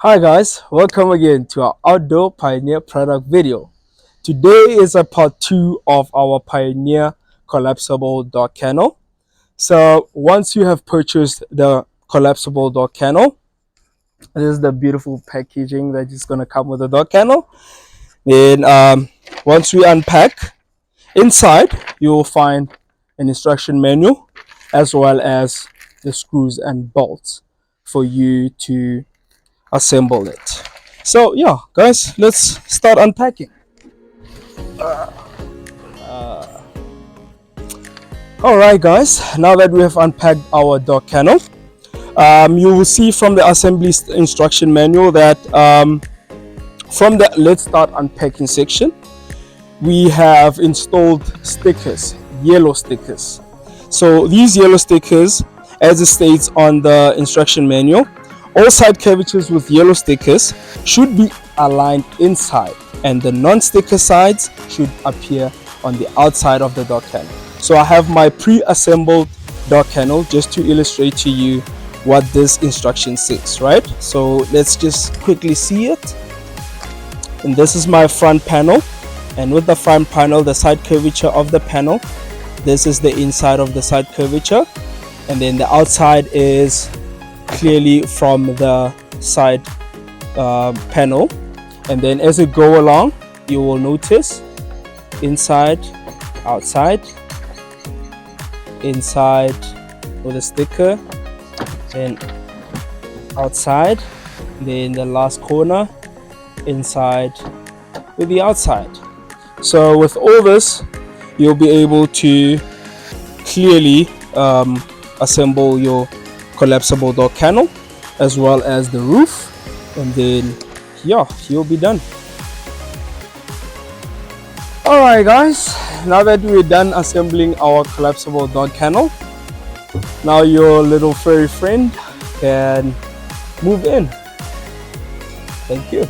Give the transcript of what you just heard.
Hi guys, welcome again to our outdoor Pioneer product video. Today is a part 2 of our Pioneer Collapsible Dog Kennel. So once you have purchased the collapsible dog kennel, this is the beautiful packaging that is going to come with the dog kennel. Then once we unpack, inside you will find an instruction manual as well as the screws and bolts for you to assemble it. So yeah, guys, let's start unpacking. All right, guys, now that we have unpacked our dog kennel, you will see from the assembly instruction manual that from the let's start unpacking section, we have installed stickers, yellow stickers. So these yellow stickers, as it states on the instruction manual, all side curvatures with yellow stickers should be aligned inside, and the non-sticker sides should appear on the outside of the dog kennel. So I have my pre-assembled dog kennel just to illustrate to you what this instruction says, right? So let's just quickly see it. And this is my front panel, and with the front panel, the side curvature of the panel, this is the inside of the side curvature, and then the outside is clearly from the side panel. And then as it go along, you will notice inside, outside, inside with a sticker, then outside, then the last corner, inside with the outside. So with all this, you'll be able to clearly assemble your collapsible dog kennel as well as the roof, and then yeah, you'll be done. Alright guys, now that we're done assembling our collapsible dog kennel, now your little furry friend can move in. Thank you.